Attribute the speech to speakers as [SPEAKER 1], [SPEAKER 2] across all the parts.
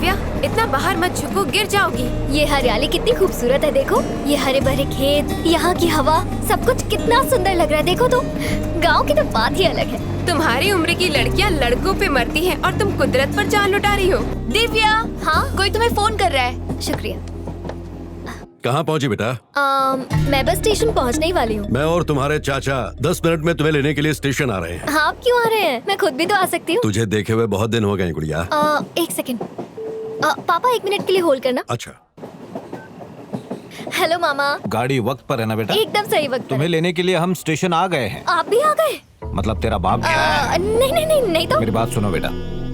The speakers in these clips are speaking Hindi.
[SPEAKER 1] दिव्या, इतना बाहर मत झुको, गिर जाओगी।
[SPEAKER 2] ये हरियाली कितनी खूबसूरत है, देखो ये हरे भरे खेत, यहाँ की हवा, सब कुछ कितना सुंदर लग रहा है। देखो तो गांव की तो बात ही अलग है।
[SPEAKER 1] तुम्हारी उम्र की लड़कियाँ लड़कों पे मरती हैं और तुम कुदरत पर जान लुटा रही हो।
[SPEAKER 3] दिव्या,
[SPEAKER 2] हाँ
[SPEAKER 3] कोई तुम्हें फोन कर रहा है।
[SPEAKER 2] शुक्रिया।
[SPEAKER 4] कहाँ पहुँची बेटा?
[SPEAKER 2] मैं बस स्टेशन पहुँचने ही वाली हूँ।
[SPEAKER 4] मैं और तुम्हारे चाचा 10 मिनट में तुम्हें लेने के लिए स्टेशन आ रहे हैं।
[SPEAKER 2] आप क्यों आ रहे हैं? मैं खुद भी तो आ सकती हूँ।
[SPEAKER 4] तुझे देखे हुए बहुत दिन हो गए गुड़िया।
[SPEAKER 2] एक सेकंड। पापा 1 मिनट के लिए होल्ड करना।
[SPEAKER 4] अच्छा।
[SPEAKER 2] हेलो मामा।
[SPEAKER 5] गाड़ी वक्त पर है ना बेटा?
[SPEAKER 2] एकदम सही वक्त पर।
[SPEAKER 5] तुम्हें लेने के लिए हम स्टेशन आ गए हैं।
[SPEAKER 2] आप भी आ गए?
[SPEAKER 5] मतलब तेरा बाप गया है?
[SPEAKER 2] नहीं तो।
[SPEAKER 5] मेरी बात सुनो बेटा,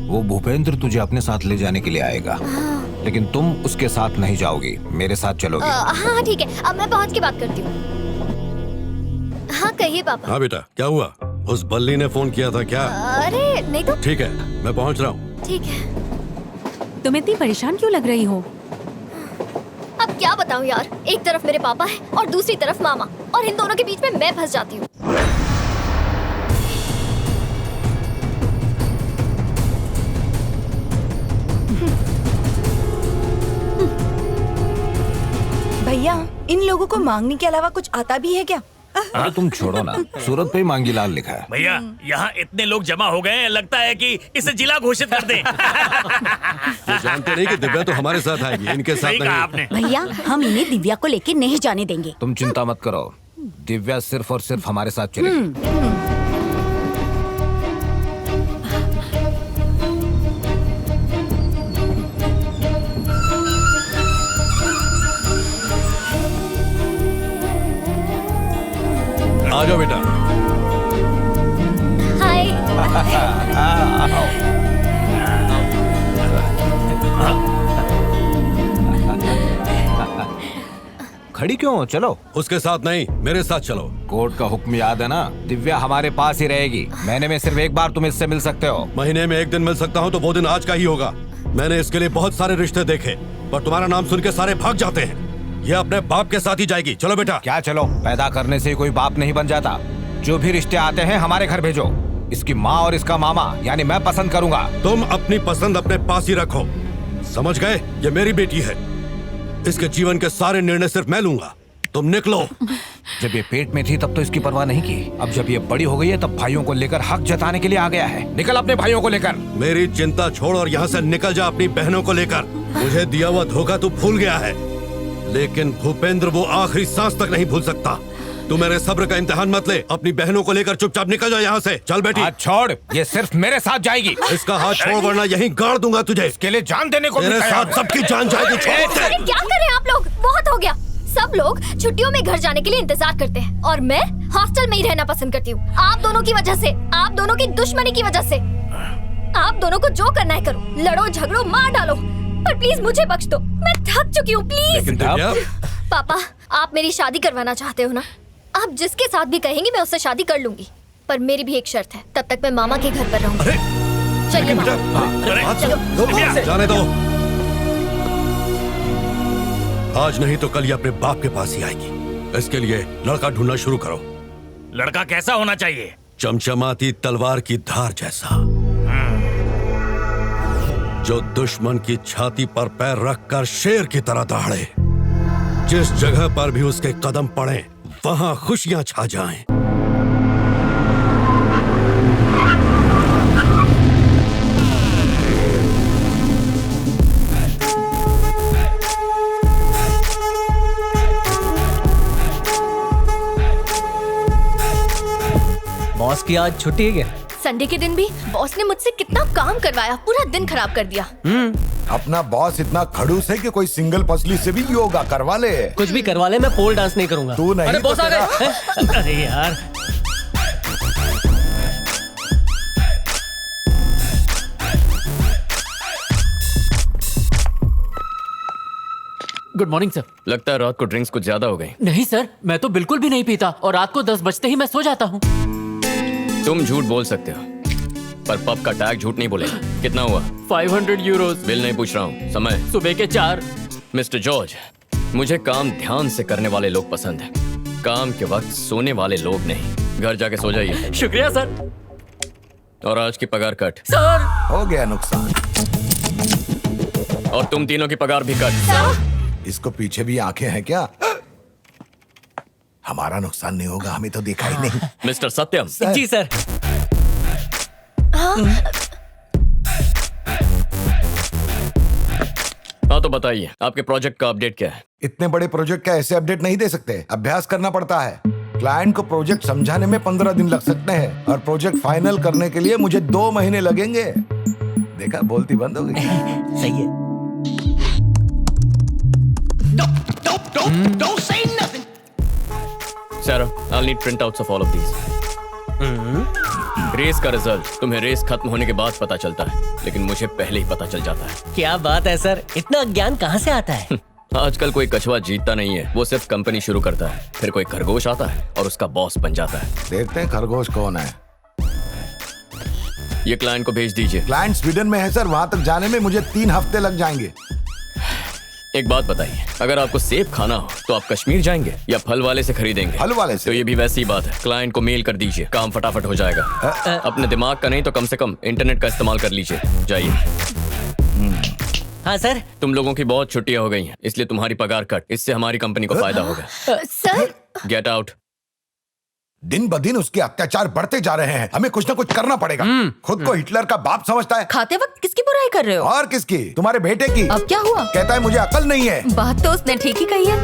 [SPEAKER 5] वो भूपेंद्र तुझे अपने साथ ले जाने के लिए आएगा, लेकिन तुम उसके साथ नहीं जाओगी, मेरे साथ चलोगी।
[SPEAKER 2] हाँ ठीक है, अब मैं पहुँच के बात करती हूँ। हाँ कहिए पापा।
[SPEAKER 4] हाँ बेटा, क्या हुआ? उस बल्ली ने फोन किया था क्या?
[SPEAKER 2] अरे नहीं तो।
[SPEAKER 4] ठीक है, मैं पहुँच रहा हूँ।
[SPEAKER 2] ठीक है।
[SPEAKER 3] तुम इतनी परेशान क्यों लग रही हो?
[SPEAKER 2] अब क्या बताऊँ यार, एक तरफ मेरे पापा है और दूसरी तरफ मामा, और इन दोनों के बीच में मैं फंस जाती हूँ।
[SPEAKER 3] भैया, इन लोगों को मांगने के अलावा कुछ आता भी है क्या?
[SPEAKER 5] अरे तुम छोड़ो ना, सूरत पे ही मांगी लाल लिखा है।
[SPEAKER 6] भैया, यहाँ इतने लोग जमा हो गए हैं, लगता है कि इसे जिला घोषित कर दें।
[SPEAKER 4] वो जानते नहीं कि दिव्या तो हमारे साथ आएगी, इनके साथ
[SPEAKER 6] सही कहा
[SPEAKER 4] नहीं।
[SPEAKER 6] आपने।
[SPEAKER 3] भैया, हम इन्हें दिव्या को लेके नहीं जाने देंगे।
[SPEAKER 5] तुम चिंता मत करो, दिव्या सिर्फ और सिर्फ हमारे साथ चलेगी।
[SPEAKER 4] आ जाओ बेटा।
[SPEAKER 2] हाय।
[SPEAKER 5] खड़ी क्यों हो? चलो।
[SPEAKER 4] उसके साथ नहीं, मेरे साथ चलो।
[SPEAKER 5] कोर्ट का हुक्म याद है ना? दिव्या हमारे पास ही रहेगी। महीने में सिर्फ एक बार तुम इससे मिल सकते हो।
[SPEAKER 4] महीने में 1 दिन मिल सकता हूँ तो वो दिन आज का ही होगा। मैंने इसके लिए बहुत सारे रिश्ते देखे, पर तुम्हारा नाम सुन के सारे भाग जाते हैं। ये अपने बाप के साथ ही जाएगी। चलो बेटा।
[SPEAKER 5] क्या चलो? पैदा करने से कोई बाप नहीं बन जाता। जो भी रिश्ते आते हैं हमारे घर भेजो। इसकी माँ और इसका मामा, यानी मैं पसंद करूंगा।
[SPEAKER 4] तुम अपनी पसंद अपने पास ही रखो, समझ गए? ये मेरी बेटी है, इसके जीवन के सारे निर्णय सिर्फ मैं लूंगा। तुम निकलो।
[SPEAKER 5] जब ये पेट में थी तब तो इसकी परवाह नहीं की, अब जब ये बड़ी हो गई है तब भाइयों को लेकर हक जताने के लिए आ गया है। निकल अपने भाइयों को लेकर।
[SPEAKER 4] मेरी चिंता छोड़ और यहाँ से निकल जा अपनी बहनों को लेकर। मुझे दिया हुआ धोखा तू भूल गया है, लेकिन भूपेंद्र वो आखिरी सांस तक नहीं भूल सकता। तू मेरे सब्र का इम्तिहान मत ले। अपनी बहनों को लेकर चुपचाप निकल जा यहाँ से। चल बेटी।
[SPEAKER 5] हाथ छोड़, ये सिर्फ मेरे साथ जाएगी।
[SPEAKER 4] इसका हाथ छोड़ वरना यहीं गाड़ दूंगा तुझे।
[SPEAKER 5] इसके लिए जान देने को
[SPEAKER 4] मेरे साथ सबकी जान जाएगी। छोड़।
[SPEAKER 2] अरे क्या करें आप लोग, बहुत हो गया। सब लोग छुट्टियों में घर जाने के लिए इंतजार करते हैं और मैं हॉस्टल में ही रहना पसंद करती हूँ। आप दोनों की वजह से, आप दोनों की दुश्मनी की वजह से। आप दोनों को जो करना है करो, लड़ो झगड़ो मार डालो, पर प्लीज मुझे बख्श दो। मैं थक चुकी हूँ, प्लीज।
[SPEAKER 4] लेकिन दिव्या,
[SPEAKER 2] पापा, आप मेरी शादी करवाना चाहते हो ना? आप जिसके साथ भी कहेंगे मैं उससे शादी कर लूंगी, पर मेरी भी एक शर्त है, तब तक मैं मामा के घर पर रहूंगी। चलिए
[SPEAKER 4] बेटा,
[SPEAKER 2] मामा। चलो।
[SPEAKER 4] जाने दो। आज नहीं तो कल ये अपने बाप के पास ही आएगी। इसके लिए लड़का ढूंढना शुरू करो।
[SPEAKER 6] लड़का कैसा होना चाहिए?
[SPEAKER 4] चमचमाती तलवार की धार जैसा, जो दुश्मन की छाती पर पैर रखकर शेर की तरह दहाड़े। जिस जगह पर भी उसके कदम पड़े वहां खुशियां छा जाएं।
[SPEAKER 7] बॉस की आज छुट्टी है क्या?
[SPEAKER 3] संडे के दिन भी बॉस ने मुझसे कितना काम करवाया, पूरा दिन खराब कर दिया।
[SPEAKER 8] अपना बॉस इतना खड़ूस है कि कोई सिंगल पसली से भी योगा करवा ले।
[SPEAKER 7] कुछ भी करवा ले, मैं पोल डांस नहीं करूंगा।
[SPEAKER 8] तू नहीं
[SPEAKER 7] अरे
[SPEAKER 8] तो
[SPEAKER 7] बॉस आ
[SPEAKER 8] तेरा-
[SPEAKER 7] गए हैं? अरे यार, गुड मॉर्निंग सर।
[SPEAKER 9] लगता है रात को ड्रिंक्स कुछ ज्यादा हो गई।
[SPEAKER 7] नहीं सर, मैं तो बिल्कुल भी नहीं पीता और रात को 10 बजते ही मैं सो जाता हूँ।
[SPEAKER 9] तुम झूठ बोल सकते हो, पर पब का टैग झूठ नहीं बोलेगा। कितना हुआ?
[SPEAKER 7] 500 यूरोस।
[SPEAKER 9] बिल नहीं पूछ रहा हूँ। समय?
[SPEAKER 7] सुबह के 4।
[SPEAKER 9] मिस्टर जॉर्ज, मुझे काम ध्यान से करने वाले लोग पसंद हैं, काम के वक्त सोने वाले लोग नहीं। घर जाके सो जाइए।
[SPEAKER 7] शुक्रिया सर।
[SPEAKER 9] और आज की पगार कट।
[SPEAKER 7] सर
[SPEAKER 8] हो गया नुकसान।
[SPEAKER 9] और तुम तीनों की पगार भी कट।
[SPEAKER 8] इसको पीछे भी आंखें हैं क्या? हमारा नुकसान नहीं होगा, हमें तो देखा ही नहीं।
[SPEAKER 9] मिस्टर सत्यम।
[SPEAKER 3] जी सर।
[SPEAKER 9] हाँ तो बताइए आपके प्रोजेक्ट का अपडेट क्या है?
[SPEAKER 8] इतने बड़े प्रोजेक्ट का ऐसे अपडेट नहीं दे सकते, अभ्यास करना पड़ता है। क्लाइंट को प्रोजेक्ट समझाने में 15 दिन लग सकते हैं और प्रोजेक्ट फाइनल करने के लिए मुझे 2 महीने लगेंगे। देखा, बोलती बंद हो गई।
[SPEAKER 3] सही है।
[SPEAKER 9] Sarah, I'll need printouts of all of these. Race का रिजल्ट तुम्हें रेस खत्म होने के बाद पता चलता है, लेकिन मुझे पहले ही पता चल जाता है।
[SPEAKER 3] क्या बात है सर, इतना ज्ञान कहाँ से आता है?
[SPEAKER 9] आजकल कोई कछुआ जीतता नहीं है, वो सिर्फ कंपनी शुरू करता है, फिर कोई खरगोश आता है और उसका बॉस बन जाता है।
[SPEAKER 8] देखते हैं खरगोश कौन है।
[SPEAKER 9] ये क्लाइंट को भेज दीजिए।
[SPEAKER 8] क्लाइंट स्वीडन में है सर, वहाँ तक जाने में मुझे 3 हफ्ते लग जाएंगे।
[SPEAKER 9] एक बात बताइए, अगर आपको सेब खाना हो तो आप कश्मीर जाएंगे या फल वाले से खरीदेंगे?
[SPEAKER 8] फल वाले से।
[SPEAKER 9] तो ये भी वैसी ही बात है, क्लाइंट को मेल कर दीजिए, काम फटाफट हो जाएगा। अपने दिमाग का नहीं तो कम से कम इंटरनेट का इस्तेमाल कर लीजिए। जाइए।
[SPEAKER 3] हाँ सर।
[SPEAKER 9] तुम लोगों की बहुत छुट्टियां हो गई हैं, इसलिए तुम्हारी पगार कट, इससे हमारी कंपनी को फायदा होगा।
[SPEAKER 2] Sir,
[SPEAKER 9] get out.
[SPEAKER 8] दिन ब दिन उसके अत्याचार बढ़ते जा रहे हैं, हमें कुछ ना कुछ करना पड़ेगा। खुद को हिटलर का बाप समझता है।
[SPEAKER 10] खाते वक्त किसकी बुराई कर रहे हो?
[SPEAKER 8] और किसकी? तुम्हारे बेटे की।
[SPEAKER 10] अब क्या हुआ?
[SPEAKER 8] कहता है मुझे अकल नहीं है।
[SPEAKER 10] बात तो उसने ठीक ही कही है।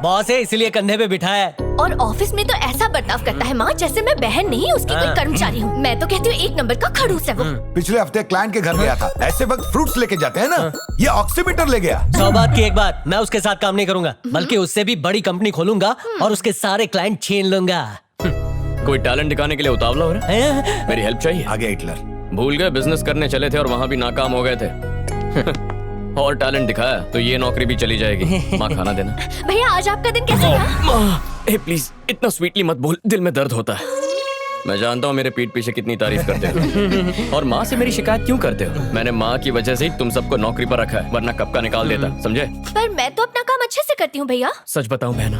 [SPEAKER 3] बॉस है इसलिए कंधे पे बिठाया है।
[SPEAKER 2] और ऑफिस में तो ऐसा बर्ताव करता है माँ जैसे मैं बहन नहीं उसकी कोई कर्मचारी हूँ। मैं तो कहती हूँ 1 नंबर का खड़ूस है वो।
[SPEAKER 8] पिछले हफ्ते क्लाइंट के घर गया था, ऐसे वक्त फ्रूट्स लेके जाते हैं ना, ये ऑक्सीमीटर ले गया।
[SPEAKER 3] 100 बात की एक बात, मैं उसके साथ काम नहीं करूंगा, बल्कि उससे भी बड़ी कंपनी खोलूंगा और उसके सारे क्लाइंट छीन लूंगा।
[SPEAKER 9] कोई टैलेंट दिखाने के लिए उतावला हो रहा है? मेरी हेल्प चाहिए?
[SPEAKER 8] आ गया हिटलर।
[SPEAKER 9] भूल गए बिजनेस करने चले थे और वहाँ भी नाकाम हो गए थे। और टैलेंट दिखाया तो ये नौकरी भी चली जाएगी। माँ खाना देना।
[SPEAKER 2] भैया आज आपका दिन कैसा रहा?
[SPEAKER 9] ए प्लीज इतना स्वीटली मत बोल, दिल में दर्द होता है। मैं जानता हूँ मेरे पीठ पीछे कितनी तारीफ करते हो और माँ से मेरी शिकायत क्यों करते हो। मैंने माँ की वजह से ही तुम सबको नौकरी पर रखा है, वरना कब का निकाल देता, समझे?
[SPEAKER 2] पर मैं तो अपना काम अच्छे से करती हूँ भैया।
[SPEAKER 9] सच बताऊं बहना,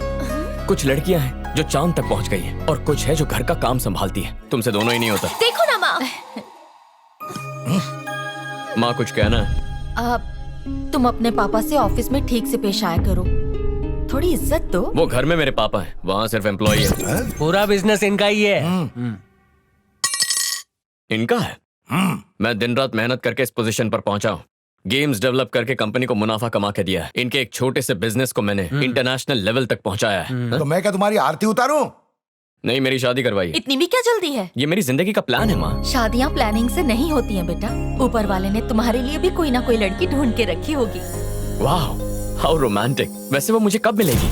[SPEAKER 9] कुछ लड़कियां हैं जो चांद तक पहुंच गई हैं और कुछ है जो घर का काम संभालती है। तुमसे दोनों ही नहीं होता।
[SPEAKER 2] देखो ना माँ।
[SPEAKER 9] माँ कुछ कहना है?
[SPEAKER 10] तुम अपने पापा से ऑफिस में ठीक से पेश आया करो, थोड़ी इज्जत दो।
[SPEAKER 9] वो घर में मेरे पापा हैं, वहाँ सिर्फ एम्प्लॉई है।
[SPEAKER 3] पूरा बिजनेस इनका ही है।
[SPEAKER 9] इनका है? मैं दिन रात मेहनत करके इस पोजीशन पर पहुंचा हूँ, गेम्स डेवलप करके कंपनी को मुनाफा कमा के दिया है। इनके एक छोटे से बिजनेस को मैंने इंटरनेशनल लेवल तक पहुंचाया है।
[SPEAKER 8] तो मैं क्या तुम्हारी आरती उतारूं?
[SPEAKER 9] नहीं, मेरी शादी करवाइए।
[SPEAKER 10] इतनी भी क्या जल्दी है?
[SPEAKER 9] ये मेरी जिंदगी का प्लान है माँ।
[SPEAKER 10] शादियाँ प्लानिंग से नहीं होती हैं बेटा, ऊपर वाले ने तुम्हारे लिए भी कोई ना कोई लड़की ढूंढ के रखी होगी।
[SPEAKER 9] वाह, हाउ रोमांटिक। वैसे वो मुझे कब मिलेगी?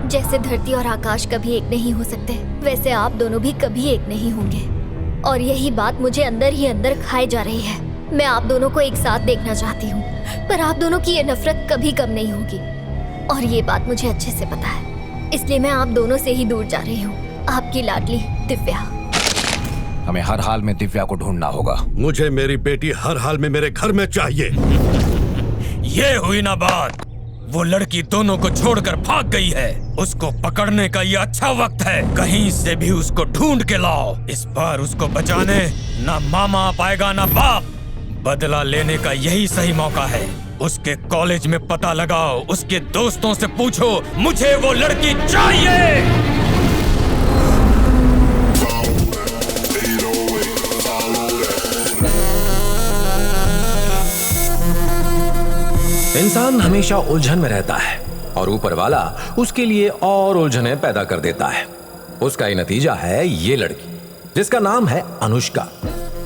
[SPEAKER 2] जैसे धरती और आकाश कभी एक नहीं हो सकते, वैसे आप दोनों भी कभी एक नहीं होंगे। और यही बात मुझे अंदर ही अंदर खाए जा रही है। मैं आप दोनों को एक साथ देखना चाहती हूँ, पर आप दोनों की ये नफरत कभी कम नहीं होगी और ये बात मुझे अच्छे से पता है, इसलिए मैं आप दोनों से ही दूर जा रही हूँ। आपकी लाडली दिव्या।
[SPEAKER 5] हमें हर हाल में दिव्या को ढूंढना होगा।
[SPEAKER 4] मुझे मेरी बेटी हर हाल में मेरे घर में चाहिए।
[SPEAKER 6] ये हुई ना बात, वो लड़की दोनों को छोड़कर भाग गई है। उसको पकड़ने का ये अच्छा वक्त है, कहीं से भी उसको ढूंढ के लाओ। इस बार उसको बचाने ना मामा आ पाएगा ना बाप। बदला लेने का यही सही मौका है। उसके कॉलेज में पता लगाओ, उसके दोस्तों से पूछो, मुझे वो लड़की चाहिए।
[SPEAKER 11] इंसान हमेशा उलझन में रहता है और ऊपर वाला उसके लिए और उलझनें पैदा कर देता है। उसका ही नतीजा है ये लड़की, जिसका नाम है अनुष्का,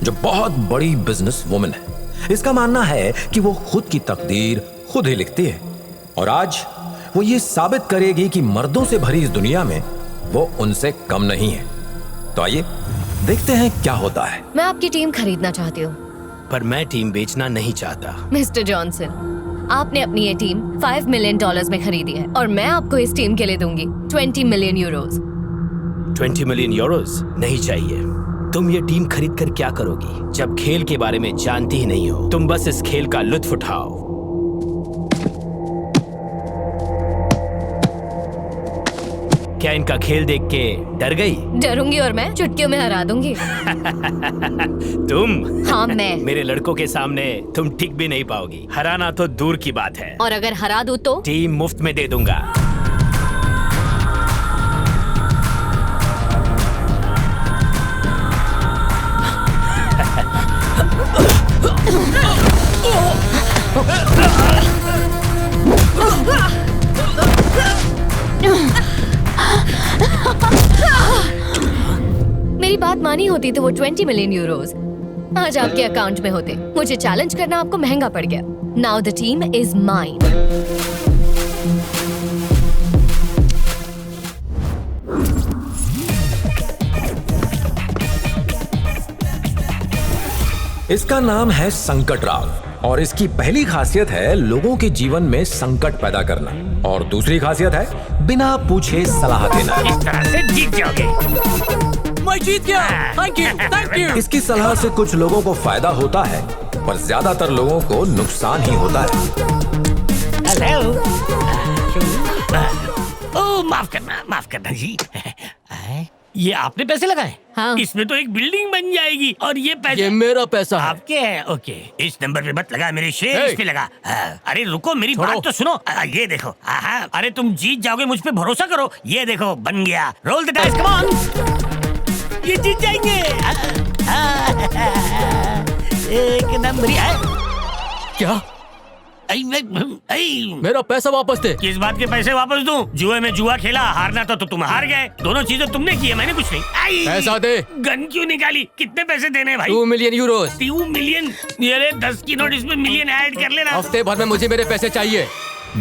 [SPEAKER 11] जो बहुत बड़ी बिजनेस वुमन है। इसका मानना है कि वो खुद की तकदीर खुद ही लिखती है और आज वो ये साबित करेगी कि मर्दों से भरी इस दुनिया में वो उनसे कम नहीं है। तो आइए देखते हैं क्या होता है।
[SPEAKER 3] मैं आपकी टीम खरीदना चाहती हूँ।
[SPEAKER 11] पर मैं टीम बेचना नहीं चाहता।
[SPEAKER 3] मिस्टर जॉनसन, आपने अपनी ये टीम $5 मिलियन में खरीदी है और मैं आपको इस टीम के लिए दूंगी 20 मिलियन यूरोज।
[SPEAKER 11] 20 मिलियन यूरोज नहीं चाहिए। तुम ये टीम खरीद कर क्या करोगी जब खेल के बारे में जानती ही नहीं हो? तुम बस इस खेल का लुत्फ उठाओ।
[SPEAKER 12] क्या इनका खेल देख के डर गई?
[SPEAKER 3] डरूंगी और मैं चुटकियों में हरा दूंगी।
[SPEAKER 12] तुम?
[SPEAKER 3] हाँ मैं।
[SPEAKER 12] मेरे लड़कों के सामने तुम टिक भी नहीं पाओगी। हराना तो दूर की बात है।
[SPEAKER 3] और अगर हरा दूं तो?
[SPEAKER 12] टीम मुफ्त में दे दूंगा।
[SPEAKER 3] मेरी बात मानी होती तो वो 20 मिलियन यूरोज आज आपके अकाउंट में होते। मुझे चैलेंज करना आपको महंगा पड़ गया। Now the team is mine.
[SPEAKER 11] इसका नाम है संकट राव और इसकी पहली खासियत है लोगों के जीवन में संकट पैदा करना और दूसरी खासियत है बिना पूछे सलाह देना।
[SPEAKER 12] इस तरह से जीत जाओगे।
[SPEAKER 7] मैं जीत गया। Thank you, thank you.
[SPEAKER 11] इसकी सलाह से कुछ लोगों को फायदा होता है पर ज्यादातर लोगों को नुकसान ही होता है।
[SPEAKER 12] हेलो। ओह माफ करना जी। ये आपने पैसे लगाए?
[SPEAKER 3] हाँ।
[SPEAKER 12] इसमें तो एक बिल्डिंग बन जाएगी और ये पैसे
[SPEAKER 7] ये मेरा पैसा है।
[SPEAKER 12] आपके हैं? ओके। इस नंबर पे मत लगा, मेरे शेयर इस पे लगा। अरे रुको, मेरी बात तो सुनो। ये देखो। अरे तुम जीत जाओगे, मुझ पे भरोसा करो। ये देखो बन गया। Roll the dice, come on. ये जीत जाएंगे। एक नंबर है।
[SPEAKER 7] क्या? मेरा पैसा वापस दे।
[SPEAKER 12] किस बात के पैसे वापस दूं? जुए में जुआ खेला, हारना तो तुम हार गए। दोनों चीजें तुमने की है, मैंने कुछ नहीं।
[SPEAKER 7] पैसा दे।
[SPEAKER 12] गन क्यों निकाली? कितने पैसे देने भाई?
[SPEAKER 7] 2 मिलियन यूरोज।
[SPEAKER 12] 2 मिलियन? ये 10 की नोट, इसमें मिलियन ऐड कर लेना।
[SPEAKER 7] हफ्ते भर में मुझे मेरे पैसे चाहिए।